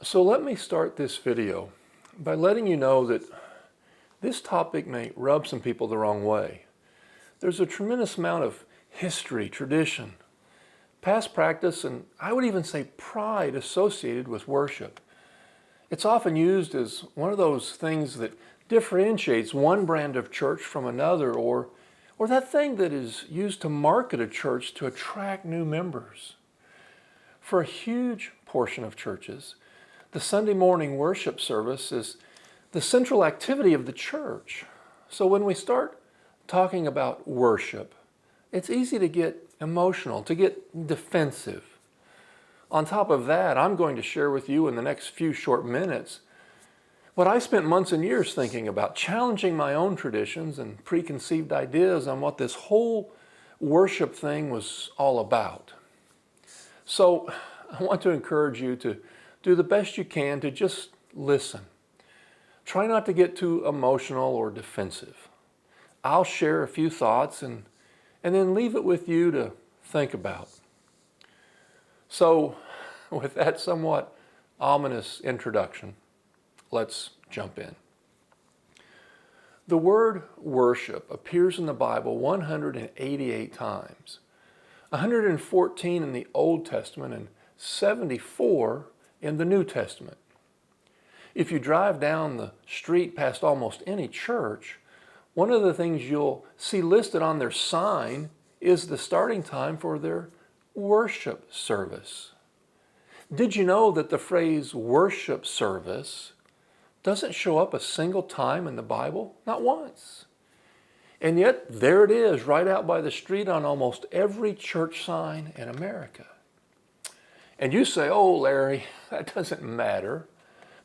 So let me start this video by letting you know that this topic may rub some people the wrong way. There's a tremendous amount of history, tradition, past practice, and I would even say pride associated with worship. It's often used as one of those things that differentiates one brand of church from another, or that thing that is used to market a church to attract new members. For a huge portion of churches, the Sunday morning worship service is the central activity of the church. So when we start talking about worship, it's easy to get emotional, to get defensive. On top of that, I'm going to share with you in the next few short minutes what I spent months and years thinking about, challenging my own traditions and preconceived ideas on what this whole worship thing was all about. So I want to encourage you to do the best you can to just listen. Try not to get too emotional or defensive. I'll share a few thoughts and then leave it with you to think about. So with that somewhat ominous introduction, let's jump in. The word worship appears in the Bible 188 times, 114 in the Old Testament and 74 in the New Testament. If you drive down the street past almost any church, one of the things you'll see listed on their sign is the starting time for their worship service. Did you know that the phrase worship service doesn't show up a single time in the Bible? Not once. And yet there it is right out by the street on almost every church sign in America. And you say, oh, Larry, that doesn't matter.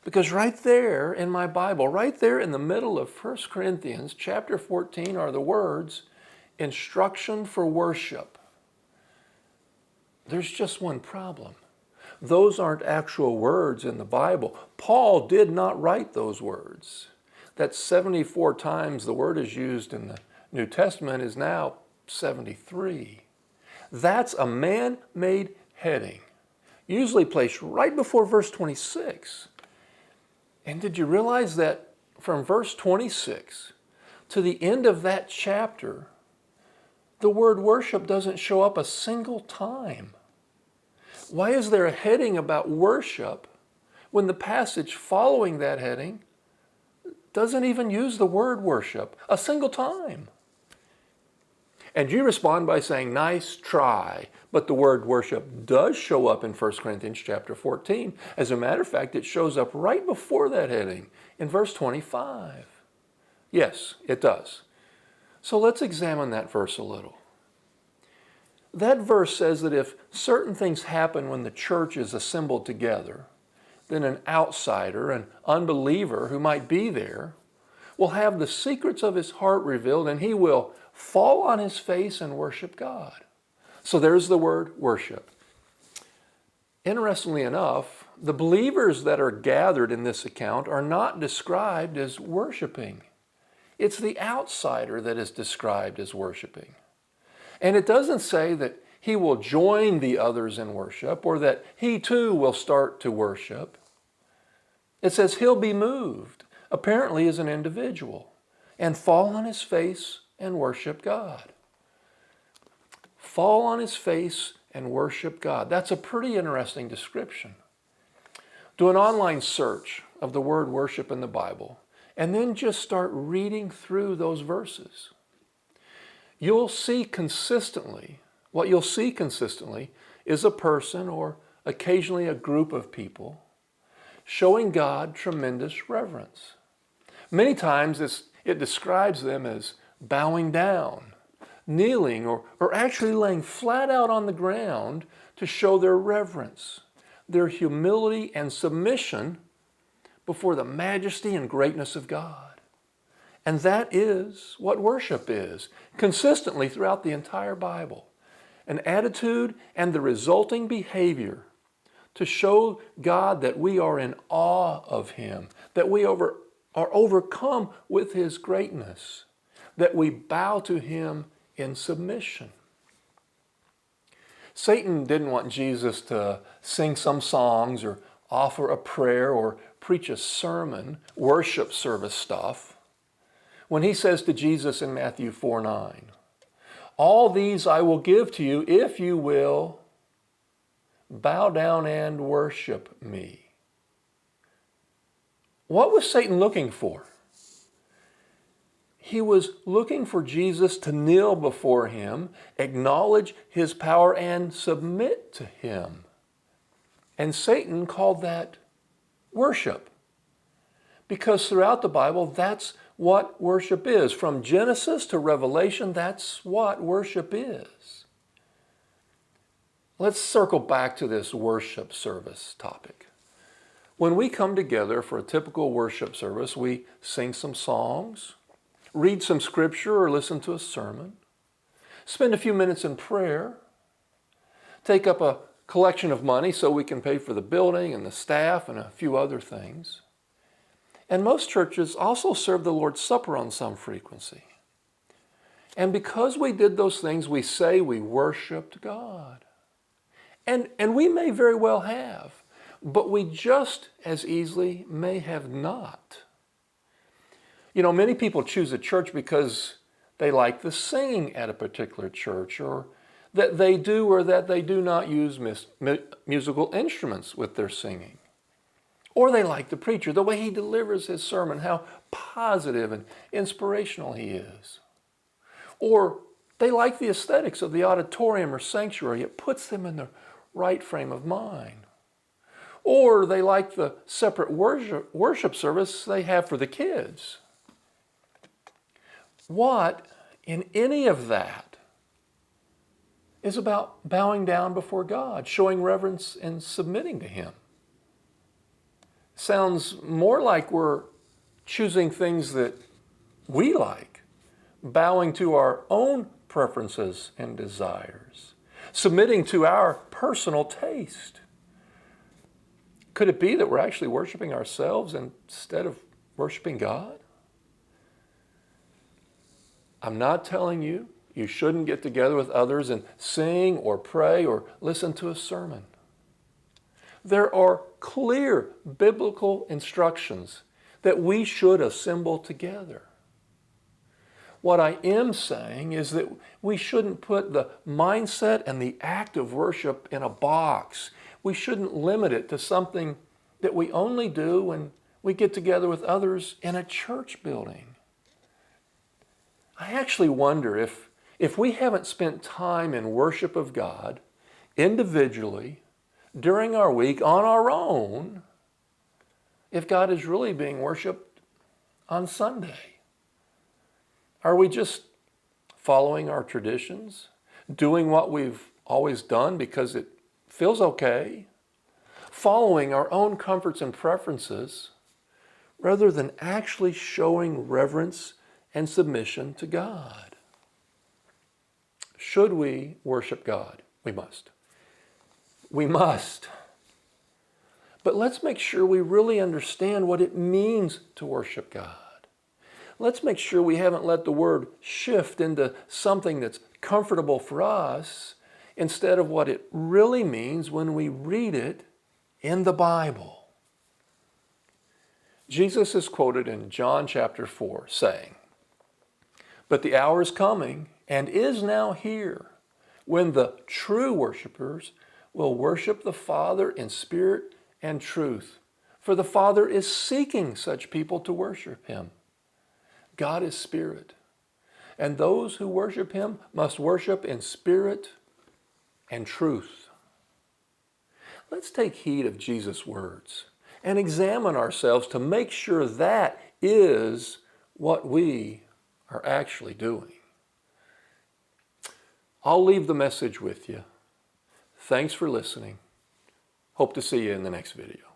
Because right there in my Bible, right there in the middle of 1 Corinthians chapter 14 are the words, instruction for worship. There's just one problem. Those aren't actual words in the Bible. Paul did not write those words. That 74 times the word is used in the New Testament is now 73. That's a man-made heading, usually placed right before verse 26. And did you realize that from verse 26 to the end of that chapter, the word worship doesn't show up a single time? Why is there a heading about worship when the passage following that heading doesn't even use the word worship a single time? And you respond by saying, nice try. But the word worship does show up in 1 Corinthians chapter 14. As a matter of fact, it shows up right before that heading in verse 25. Yes, it does. So let's examine that verse a little. That verse says that if certain things happen when the church is assembled together, then an outsider, an unbeliever who might be there, will have the secrets of his heart revealed, and he will fall on his face and worship God. So there's the word worship. Interestingly enough, the believers that are gathered in this account are not described as worshiping. It's the outsider that is described as worshiping. And it doesn't say that he will join the others in worship or that he too will start to worship. It says he'll be moved, apparently as an individual, and fall on his face and worship God. Fall on his face and worship God. That's a pretty interesting description. Do an online search of the word worship in the Bible and then just start reading through those verses. You'll see consistently, what you'll see consistently is a person or occasionally a group of people showing God tremendous reverence. Many times it describes them as bowing down, kneeling, or actually laying flat out on the ground to show their reverence, their humility and submission before the majesty and greatness of God. And that is what worship is, consistently throughout the entire Bible. An attitude and the resulting behavior to show God that we are in awe of Him, that we are overcome with His greatness, that we bow to Him in submission. Satan didn't want Jesus to sing some songs or offer a prayer or preach a sermon, worship service stuff, when he says to Jesus in Matthew 4:9, all these I will give to you if you will bow down and worship me. What was Satan looking for? He was looking for Jesus to kneel before him, acknowledge his power, and submit to him. And Satan called that worship. Because throughout the Bible, that's what worship is. From Genesis to Revelation, that's what worship is. Let's circle back to this worship service topic. When we come together for a typical worship service, we sing some songs, read some scripture or listen to a sermon, spend a few minutes in prayer, take up a collection of money so we can pay for the building and the staff and a few other things. And most churches also serve the Lord's Supper on some frequency. And because we did those things, we say we worshiped God. And we may very well have, but we just as easily may have not. You know, many people choose a church because they like the singing at a particular church, or that they do or that they do not use musical instruments with their singing. Or they like the preacher, the way he delivers his sermon, how positive and inspirational he is. Or they like the aesthetics of the auditorium or sanctuary. It puts them in the right frame of mind. Or they like the separate worship service they have for the kids. What in any of that is about bowing down before God, showing reverence and submitting to him? Sounds more like we're choosing things that we like, bowing to our own preferences and desires, submitting to our personal taste. Could it be that we're actually worshiping ourselves instead of worshiping God? I'm not telling you you shouldn't get together with others and sing or pray or listen to a sermon. There are clear biblical instructions that we should assemble together. What I am saying is that we shouldn't put the mindset and the act of worship in a box. We shouldn't limit it to something that we only do when we get together with others in a church building. I actually wonder if we haven't spent time in worship of God individually during our week on our own, if God is really being worshiped on Sunday. Are we just following our traditions, doing what we've always done because it feels okay, following our own comforts and preferences, rather than actually showing reverence and submission to God? Should we worship God? We must. We must. But let's make sure we really understand what it means to worship God. Let's make sure we haven't let the word shift into something that's comfortable for us instead of what it really means when we read it in the Bible. Jesus is quoted in John chapter 4 saying, "But the hour is coming and is now here when the true worshipers will worship the Father in spirit and truth. For the Father is seeking such people to worship him. God is spirit, and those who worship him must worship in spirit and truth." Let's take heed of Jesus' words and examine ourselves to make sure that is what we are actually doing. I'll leave the message with you. Thanks for listening. Hope to see you in the next video.